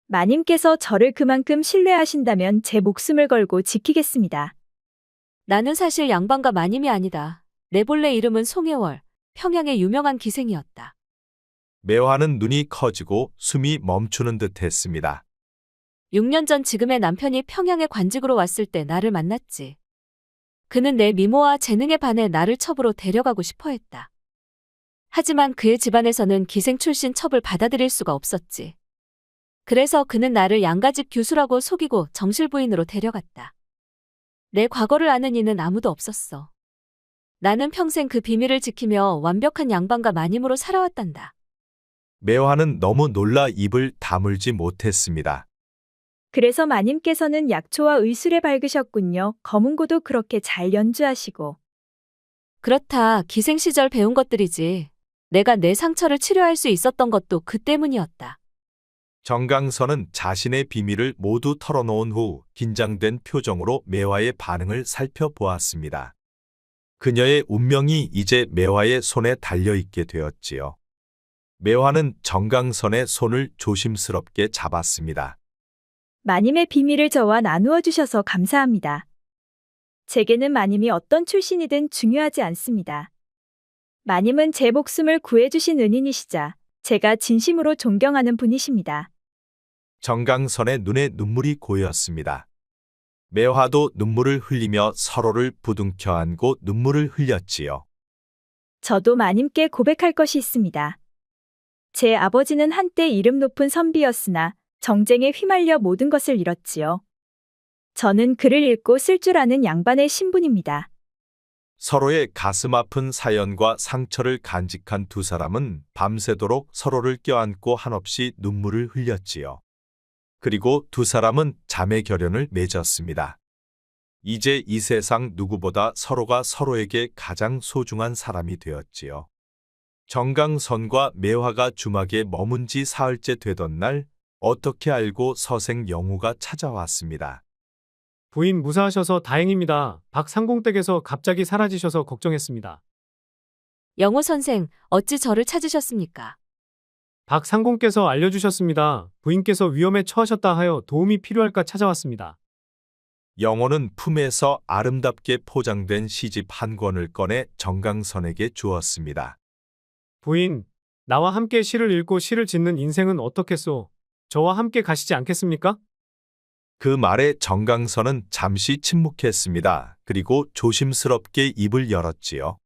마님께서 저를 그만큼 신뢰하신다면 제 목숨을 걸고 지키겠습니다. 나는 사실 양반가 마님이 아니다. 내 본래 이름은 송혜월, 평양의 유명한 기생이었다. 매화는 눈이 커지고 숨이 멈추는 듯 했습니다. 6년 전 지금의 남편이 평양에 관직으로 왔을 때 나를 만났지. 그는 내 미모와 재능에 반해 나를 첩으로 데려가고 싶어 했다. 하지만 그의 집안에서는 기생 출신 첩을 받아들일 수가 없었지. 그래서 그는 나를 양가집 교수라고 속이고 정실부인으로 데려갔다. 내 과거를 아는 이는 아무도 없었어. 나는 평생 그 비밀을 지키며 완벽한 양반과 마님으로 살아왔단다. 매화는 너무 놀라 입을 다물지 못했습니다. 그래서 마님께서는 약초와 의술에 밝으셨군요. 검은고도 그렇게 잘 연주하시고. 그렇다. 기생 시절 배운 것들이지. 내가 내 상처를 치료할 수 있었던 것도 그 때문이었다. 정강선은 자신의 비밀을 모두 털어놓은 후 긴장된 표정으로 매화의 반응을 살펴보았습니다. 그녀의 운명이 이제 매화의 손에 달려있게 되었지요. 매화는 정강선의 손을 조심스럽게 잡았습니다. 마님의 비밀을 저와 나누어 주셔서 감사합니다. 제게는 마님이 어떤 출신이든 중요하지 않습니다. 마님은 제 목숨을 구해주신 은인이시자 제가 진심으로 존경하는 분이십니다. 정강선의 눈에 눈물이 고였습니다. 매화도 눈물을 흘리며 서로를 부둥켜 안고 눈물을 흘렸지요. 저도 마님께 고백할 것이 있습니다. 제 아버지는 한때 이름 높은 선비였으나 정쟁에 휘말려 모든 것을 잃었지요. 저는 글을 읽고 쓸 줄 아는 양반의 신분입니다. 서로의 가슴 아픈 사연과 상처를 간직한 두 사람은 밤새도록 서로를 껴안고 한없이 눈물을 흘렸지요. 그리고 두 사람은 자매 결연을 맺었습니다. 이제 이 세상 누구보다 서로가 서로에게 가장 소중한 사람이 되었지요. 정강선과 매화가 주막에 머문 지 사흘째 되던 날, 어떻게 알고 서생 영우가 찾아왔습니다. 부인 무사하셔서 다행입니다. 박상공댁에서 갑자기 사라지셔서 걱정했습니다. 영호 선생, 어찌 저를 찾으셨습니까? 박상공께서 알려주셨습니다. 부인께서 위험에 처하셨다 하여 도움이 필요할까 찾아왔습니다. 영호는 품에서 아름답게 포장된 시집 한 권을 꺼내 정강선에게 주었습니다. 부인, 나와 함께 시를 읽고 시를 짓는 인생은 어떻겠소? 저와 함께 가시지 않겠습니까? 그 말에 정강선은 잠시 침묵했습니다. 그리고 조심스럽게 입을 열었지요.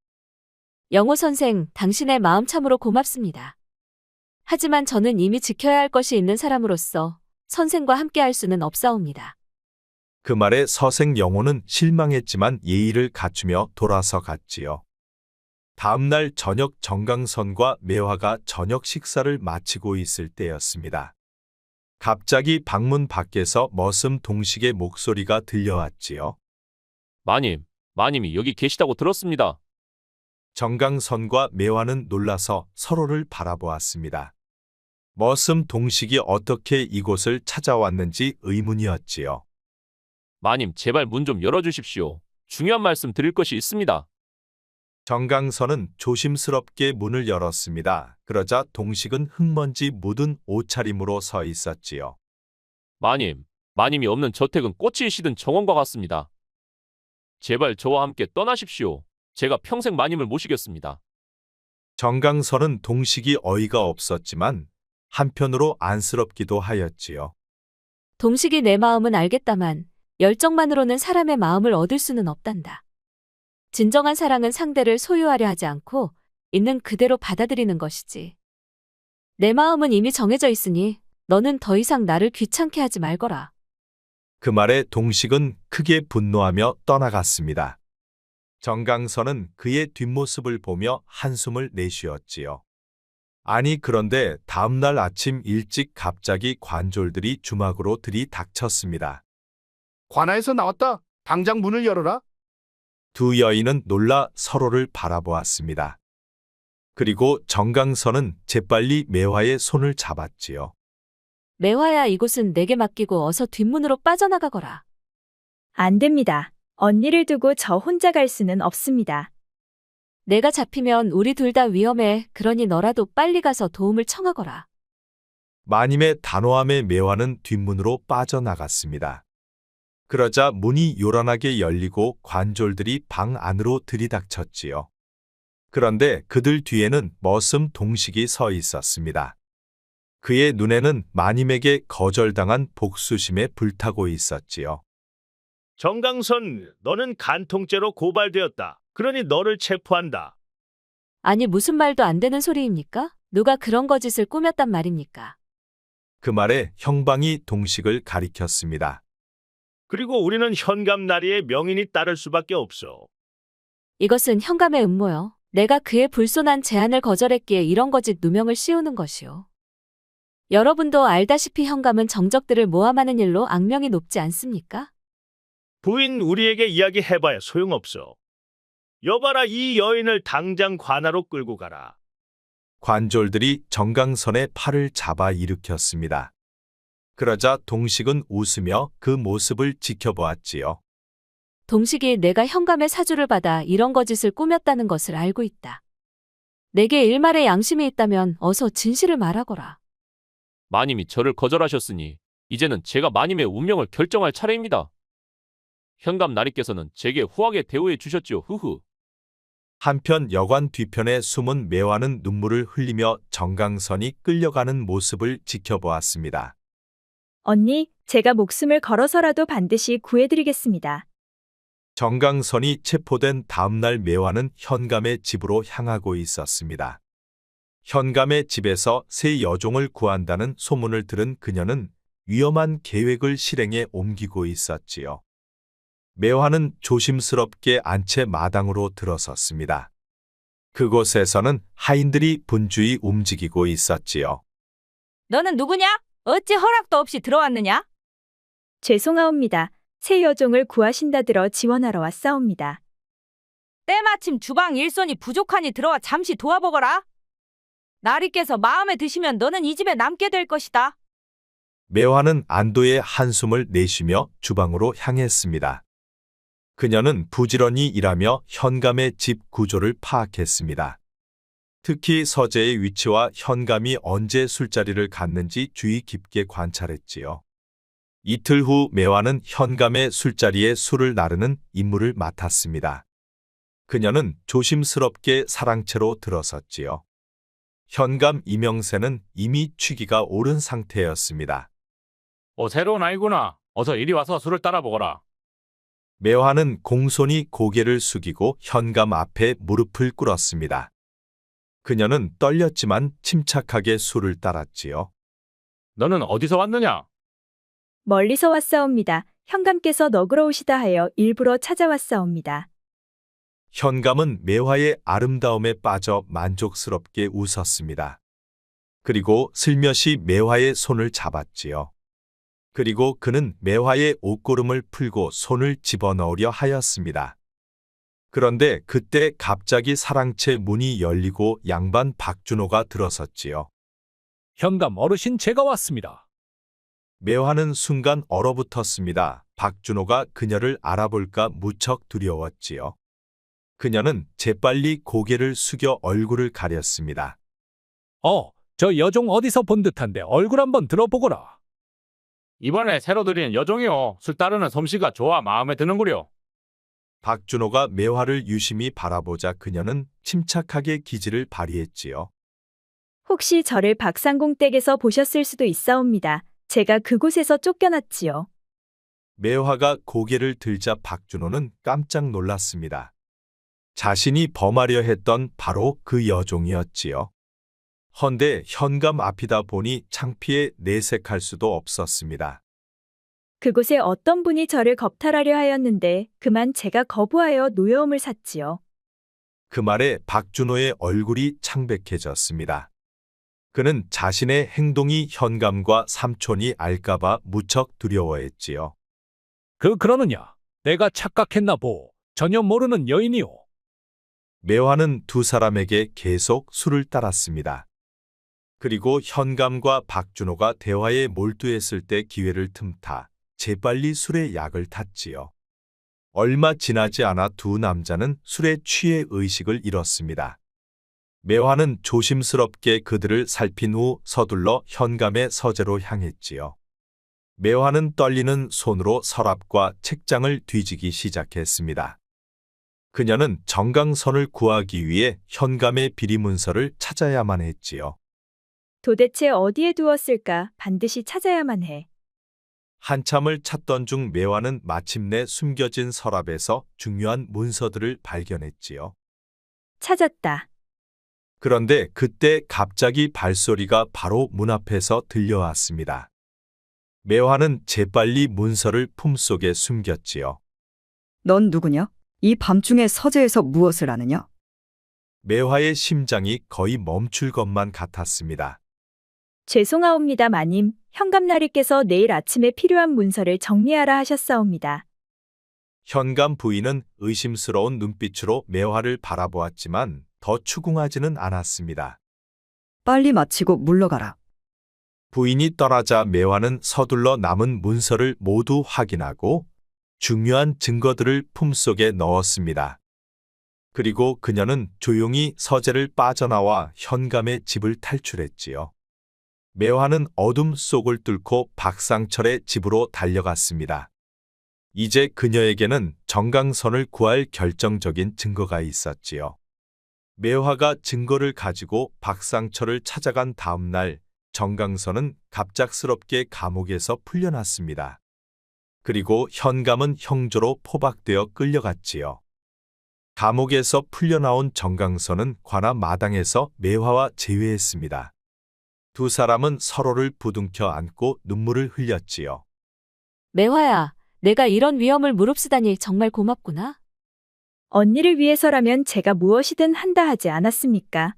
영호 선생, 당신의 마음 참으로 고맙습니다. 하지만 저는 이미 지켜야 할 것이 있는 사람으로서 선생과 함께 할 수는 없사옵니다. 그 말에 서생 영호는 실망했지만 예의를 갖추며 돌아서 갔지요. 다음 날 저녁 정강선과 매화가 저녁 식사를 마치고 있을 때였습니다. 갑자기 방문 밖에서 머슴 동식의 목소리가 들려왔지요. 마님이 여기 계시다고 들었습니다. 정강선과 매화는 놀라서 서로를 바라보았습니다. 머슴 동식이 어떻게 이곳을 찾아왔는지 의문이었지요. 마님, 제발 문 좀 열어주십시오. 중요한 말씀 드릴 것이 있습니다. 정강선은 조심스럽게 문을 열었습니다. 그러자 동식은 흙먼지 묻은 옷차림으로 서 있었지요. 마님이 없는 저택은 꽃이 시든 정원과 같습니다. 제발 저와 함께 떠나십시오. 제가 평생 마님을 모시겠습니다. 정강선은 동식이 어이가 없었지만 한편으로 안쓰럽기도 하였지요. 동식이 내 마음은 알겠다만 열정만으로는 사람의 마음을 얻을 수는 없단다. 진정한 사랑은 상대를 소유하려 하지 않고 있는 그대로 받아들이는 것이지. 내 마음은 이미 정해져 있으니 너는 더 이상 나를 귀찮게 하지 말거라. 그 말에 동식은 크게 분노하며 떠나갔습니다. 정강선은 그의 뒷모습을 보며 한숨을 내쉬었지요. 아니 그런데 다음날 아침 일찍 갑자기 관졸들이 주막으로 들이닥쳤습니다. 관아에서 나왔다. 당장 문을 열어라. 두 여인은 놀라 서로를 바라보았습니다. 그리고 정강선은 재빨리 매화의 손을 잡았지요. 매화야, 이곳은 내게 맡기고 어서 뒷문으로 빠져나가거라. 안 됩니다. 언니를 두고 저 혼자 갈 수는 없습니다. 내가 잡히면 우리 둘 다 위험해. 그러니 너라도 빨리 가서 도움을 청하거라. 마님의 단호함에 매화는 뒷문으로 빠져나갔습니다. 그러자 문이 요란하게 열리고 관졸들이 방 안으로 들이닥쳤지요. 그런데 그들 뒤에는 머슴 동식이 서 있었습니다. 그의 눈에는 마님에게 거절당한 복수심에 불타고 있었지요. 정강선, 너는 간통죄로 고발되었다. 그러니 너를 체포한다. 아니, 무슨 말도 안 되는 소리입니까? 누가 그런 거짓을 꾸몄단 말입니까? 그 말에 형방이 동식을 가리켰습니다. 그리고 우리는 현감 나리의 명인이 따를 수밖에 없어. 이것은 현감의 음모요. 내가 그의 불손한 제안을 거절했기에 이런 거짓 누명을 씌우는 것이오. 여러분도 알다시피 현감은 정적들을 모함하는 일로 악명이 높지 않습니까? 부인, 우리에게 이야기해봐야 소용없어. 여봐라, 이 여인을 당장 관아로 끌고 가라. 관졸들이 정강선의 팔을 잡아 일으켰습니다. 그러자 동식은 웃으며 그 모습을 지켜보았지요. 동식이 내가 현감의 사주를 받아 이런 거짓을 꾸몄다는 것을 알고 있다. 내게 일말의 양심이 있다면 어서 진실을 말하거라. 마님이 저를 거절하셨으니 이제는 제가 마님의 운명을 결정할 차례입니다. 현감 나리께서는 제게 후하게 대우해 주셨지요. 후후. 한편 여관 뒤편에 숨은 매화는 눈물을 흘리며 정강선이 끌려가는 모습을 지켜보았습니다. 언니, 제가 목숨을 걸어서라도 반드시 구해드리겠습니다. 정강선이 체포된 다음날 매화는 현감의 집으로 향하고 있었습니다. 현감의 집에서 새 여종을 구한다는 소문을 들은 그녀는 위험한 계획을 실행에 옮기고 있었지요. 매화는 조심스럽게 안채 마당으로 들어섰습니다. 그곳에서는 하인들이 분주히 움직이고 있었지요. 너는 누구냐? 어찌 허락도 없이 들어왔느냐? 죄송하옵니다. 새 여종을 구하신다 들어 지원하러 왔사옵니다. 때마침 주방 일손이 부족하니 들어와 잠시 도와보거라. 나리께서 마음에 드시면 너는 이 집에 남게 될 것이다. 매화는 안도의 한숨을 내쉬며 주방으로 향했습니다. 그녀는 부지런히 일하며 현감의 집 구조를 파악했습니다. 특히 서재의 위치와 현감이 언제 술자리를 갔는지 주의 깊게 관찰했지요. 이틀 후 매화는 현감의 술자리에 술을 나르는 임무를 맡았습니다. 그녀는 조심스럽게 사랑채로 들어섰지요. 현감 이명세는 이미 취기가 오른 상태였습니다. 새로운 아이구나. 어서 이리 와서 술을 따라보거라. 매화는 공손히 고개를 숙이고 현감 앞에 무릎을 꿇었습니다. 그녀는 떨렸지만 침착하게 술을 따랐지요. 너는 어디서 왔느냐? 멀리서 왔사옵니다. 현감께서 너그러우시다 하여 일부러 찾아왔사옵니다. 현감은 매화의 아름다움에 빠져 만족스럽게 웃었습니다. 그리고 슬며시 매화의 손을 잡았지요. 그리고 그는 매화의 옷고름을 풀고 손을 집어넣으려 하였습니다. 그런데 그때 갑자기 사랑채 문이 열리고 양반 박준호가 들어섰지요. 현감 어르신, 제가 왔습니다. 매화는 순간 얼어붙었습니다. 박준호가 그녀를 알아볼까 무척 두려웠지요. 그녀는 재빨리 고개를 숙여 얼굴을 가렸습니다. 저 여종 어디서 본 듯한데 얼굴 한번 들어보거라. 이번에 새로 들인 여종이요. 술 따르는 솜씨가 좋아 마음에 드는구려. 박준호가 매화를 유심히 바라보자 그녀는 침착하게 기지를 발휘했지요. 혹시 저를 박상공 댁에서 보셨을 수도 있사옵니다. 제가 그곳에서 쫓겨났지요. 매화가 고개를 들자 박준호는 깜짝 놀랐습니다. 자신이 범하려 했던 바로 그 여종이었지요. 헌데 현감 앞이다 보니 창피해 내색할 수도 없었습니다. 그곳에 어떤 분이 저를 겁탈하려 하였는데 그만 제가 거부하여 노여움을 샀지요. 그 말에 박준호의 얼굴이 창백해졌습니다. 그는 자신의 행동이 현감과 삼촌이 알까봐 무척 두려워했지요. 그러느냐? 내가 착각했나 보. 전혀 모르는 여인이오. 매화는 두 사람에게 계속 술을 따랐습니다. 그리고 현감과 박준호가 대화에 몰두했을 때 기회를 틈타 재빨리 술에 약을 탔지요. 얼마 지나지 않아 두 남자는 술에 취해 의식을 잃었습니다. 매화는 조심스럽게 그들을 살핀 후 서둘러 현감의 서재로 향했지요. 매화는 떨리는 손으로 서랍과 책장을 뒤지기 시작했습니다. 그녀는 정강선을 구하기 위해 현감의 비리문서를 찾아야만 했지요. 도대체 어디에 두었을까? 반드시 찾아야만 해. 한참을 찾던 중 매화는 마침내 숨겨진 서랍에서 중요한 문서들을 발견했지요. 찾았다. 그런데 그때 갑자기 발소리가 바로 문 앞에서 들려왔습니다. 매화는 재빨리 문서를 품속에 숨겼지요. 넌 누구냐? 이 밤중에 서재에서 무엇을 하느냐? 매화의 심장이 거의 멈출 것만 같았습니다. 죄송하옵니다, 마님. 현감나리께서 내일 아침에 필요한 문서를 정리하라 하셨사옵니다. 현감 부인은 의심스러운 눈빛으로 매화를 바라보았지만 더 추궁하지는 않았습니다. 빨리 마치고 물러가라. 부인이 떠나자 매화는 서둘러 남은 문서를 모두 확인하고 중요한 증거들을 품속에 넣었습니다. 그리고 그녀는 조용히 서재를 빠져나와 현감의 집을 탈출했지요. 매화는 어둠 속을 뚫고 박상철의 집으로 달려갔습니다. 이제 그녀에게는 정강선을 구할 결정적인 증거가 있었지요. 매화가 증거를 가지고 박상철을 찾아간 다음 날 정강선은 갑작스럽게 감옥에서 풀려났습니다. 그리고 현감은 형조로 포박되어 끌려갔지요. 감옥에서 풀려나온 정강선은 관아 마당에서 매화와 재회했습니다. 두 사람은 서로를 부둥켜 안고 눈물을 흘렸지요. 매화야, 내가 이런 위험을 무릅쓰다니 정말 고맙구나. 언니를 위해서라면 제가 무엇이든 한다 하지 않았습니까?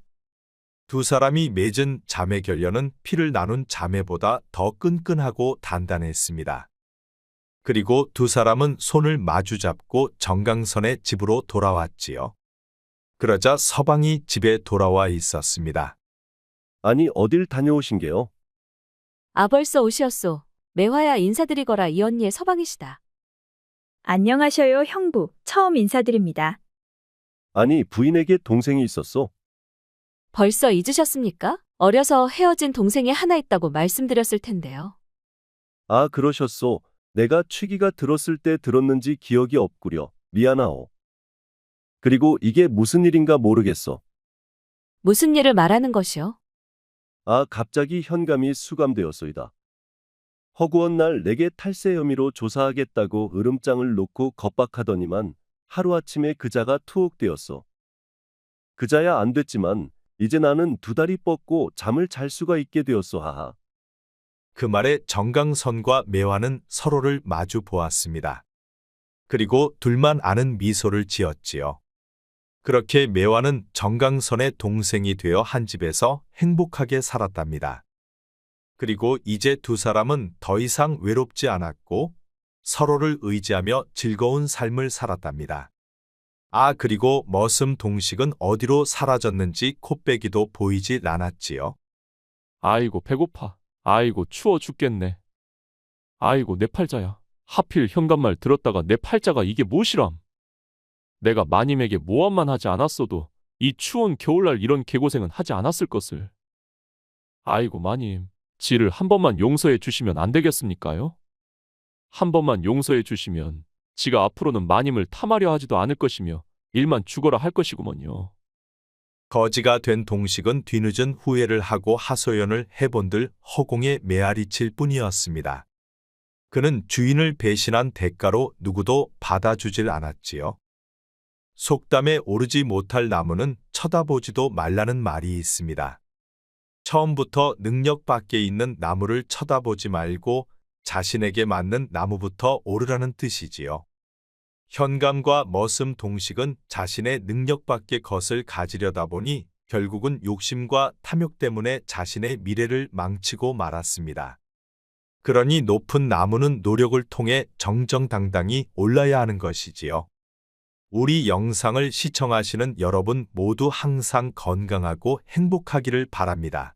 두 사람이 맺은 자매 결연은 피를 나눈 자매보다 더 끈끈하고 단단했습니다. 그리고 두 사람은 손을 마주잡고 정강선의 집으로 돌아왔지요. 그러자 서방이 집에 돌아와 있었습니다. 아니, 어딜 다녀오신 게요? 아, 벌써 오시었소. 매화야, 인사드리거라. 이 언니의 서방이시다. 안녕하셔요, 형부. 처음 인사드립니다. 아니, 부인에게 동생이 있었어? 벌써 잊으셨습니까? 어려서 헤어진 동생이 하나 있다고 말씀드렸을 텐데요. 아, 그러셨소. 내가 취기가 들었을 때 들었는지 기억이 없구려. 미안하오. 그리고 이게 무슨 일인가 모르겠어. 무슨 일을 말하는 것이요? 아, 갑자기 현감이 수감되었소이다. 허구한 날 내게 탈세 혐의로 조사하겠다고 으름장을 놓고 겁박하더니만 하루아침에 그자가 투옥되었어. 그자야 안 됐지만 이제 나는 두 다리 뻗고 잠을 잘 수가 있게 되었소. 하하. 그 말에 정강선과 매화는 서로를 마주 보았습니다. 그리고 둘만 아는 미소를 지었지요. 그렇게 매화는 정강선의 동생이 되어 한 집에서 행복하게 살았답니다. 그리고 이제 두 사람은 더 이상 외롭지 않았고 서로를 의지하며 즐거운 삶을 살았답니다. 아, 그리고 머슴 동식은 어디로 사라졌는지 코빼기도 보이질 않았지요. 아이고, 배고파. 아이고, 추워 죽겠네. 아이고, 내 팔자야. 하필 현관말 들었다가 내 팔자가 이게 무엇이람. 내가 마님에게 모함만 하지 않았어도 이 추운 겨울날 이런 개고생은 하지 않았을 것을. 아이고, 마님, 지를 한 번만 용서해 주시면 안 되겠습니까요? 한 번만 용서해 주시면 지가 앞으로는 마님을 탐하려 하지도 않을 것이며 일만 죽어라 할 것이구먼요. 거지가 된 동식은 뒤늦은 후회를 하고 하소연을 해본들 허공에 메아리칠 뿐이었습니다. 그는 주인을 배신한 대가로 누구도 받아주질 않았지요. 속담에 오르지 못할 나무는 쳐다보지도 말라는 말이 있습니다. 처음부터 능력 밖에 있는 나무를 쳐다보지 말고 자신에게 맞는 나무부터 오르라는 뜻이지요. 현감과 머슴 동식은 자신의 능력 밖의 것을 가지려다 보니 결국은 욕심과 탐욕 때문에 자신의 미래를 망치고 말았습니다. 그러니 높은 나무는 노력을 통해 정정당당히 올라야 하는 것이지요. 우리 영상을 시청하시는 여러분 모두 항상 건강하고 행복하기를 바랍니다.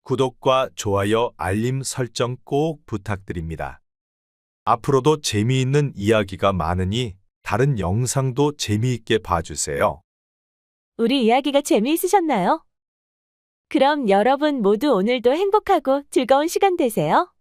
구독과 좋아요, 알림 설정 꼭 부탁드립니다. 앞으로도 재미있는 이야기가 많으니 다른 영상도 재미있게 봐주세요. 우리 이야기가 재미있으셨나요? 그럼 여러분 모두 오늘도 행복하고 즐거운 시간 되세요.